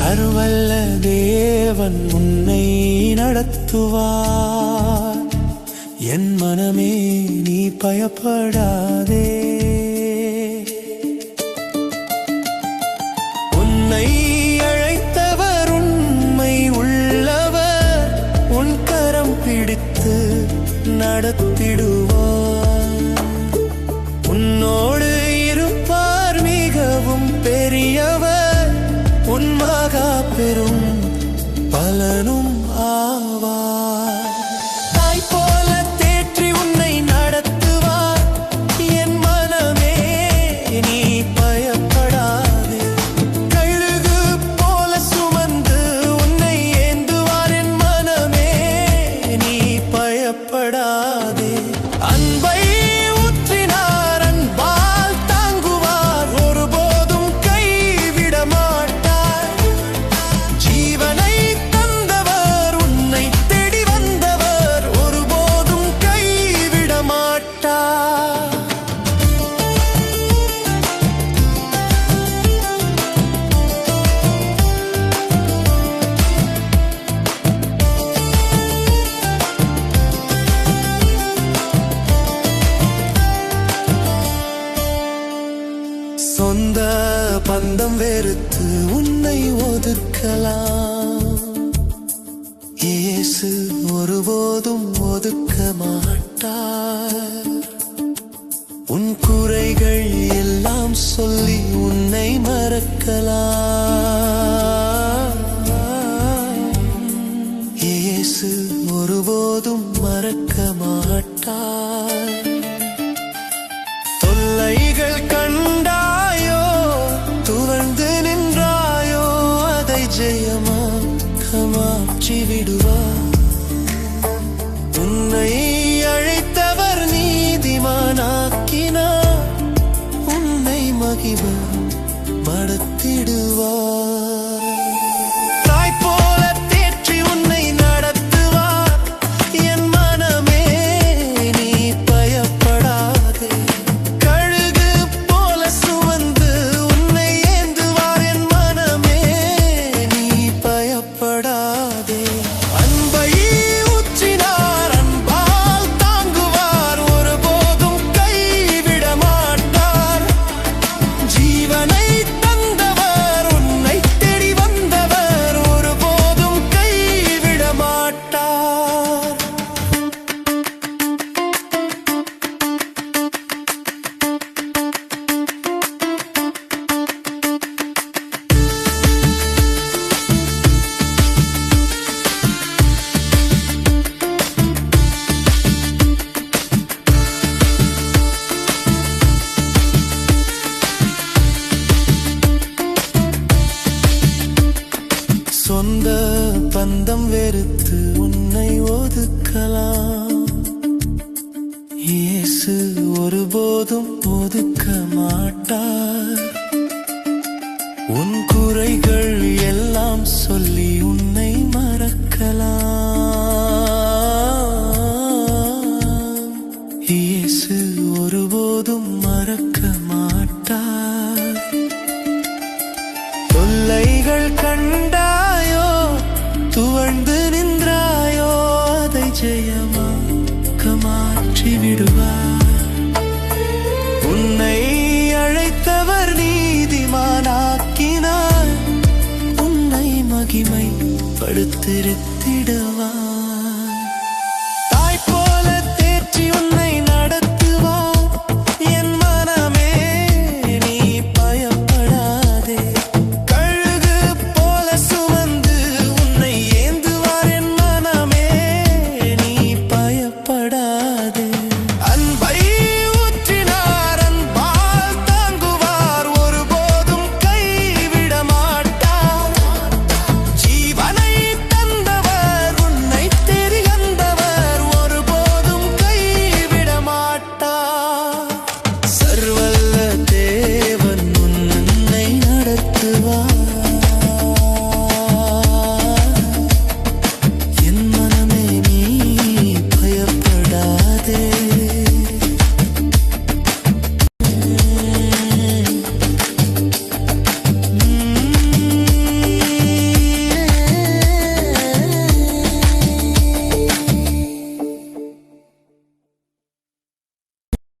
சர்வல்ல தேவன் உன்னை நடத்துவார். என் மனமே நீ பயப்படாதே. உன்னை அழைத்தவர் உண்மை உள்ளவர். உன் கரம் பிடித்து நடத்திடுவார். உன்னோடு இருப்பார் மிகவும் பெரியவர். உன் மகா பெரும் பலனும் ஆவார். தாய் போல தேற்றி உன்னை நடத்துவார். என் மனமே நீ பயப்படாதே. கழுகு போல சுமந்து உன்னை ஏந்துவார். என் மனமே நீ பயப்படாதே. அன்பை ஊற்றினார், அன்பால் தாங்குவார். ஒருபோதும் கைவிட மாட்டார். ஜீவனை தந்தவர், உன்னை தேடி வந்தவர். ஒருபோதும் கைவிட மாட்டார். சொந்த பந்தம் வெறுத்து உன்னை ஒதுக்கலாம். இயேசு ஒருபோதும் ஒதுக்க மாட்டார். உன் குறைகள் எல்லாம் சொல்லி உன்னை மறக்கலாம். இயேசு ஒருபோதும் மறக்க மாட்டார். தொல்லைகள் கண்டாயோ, துவழ்ந்து நின்றாயோ, அதை ஜெயமாக மாற்றி விடுவார். உன்னை அழைத்தவர் நீதிமானாக்கினார். உன்னை மகிமைப்படுத்திடுவார். தாய் போல தேற்றி உன்னை நடத்துவார். என் மனமே நீ பயப்படாதே. கழுகு போல சுமந்து உன்னை ஏந்துவார். என் மனமே நீ பயப்படாதே. அன்பை ஊற்றினார், அன்பால் தாங்குவார். ஒருபோதும் கைவிட மாட்டார். ஜீவனை தந்தவர், உன்னை தேடி வந்தவர். ஒருபோதும் கைவிட மாட்டார். சொந்த பந்தம் வெறுத்து உன்னை ஒதுக்கலாம். இயேசு ஒருபோதும் ஒதுக்க மாட்டார். உன் குறைகள் எல்லாம் சொல்லி உன்னை மறக்கலாம். இயேசு ஒருபோதும் மறக்க மாட்டார். தொல்லைகள் கண்டாயோ, துவழ்ந்து நின்றாயோ, அதை ஜெயமாக மாற்றி விடுவார். உன்னை அழைத்தவர் நீதிமானாக்கினார். உன்னை மகிமைப்படுத்திடுவார்.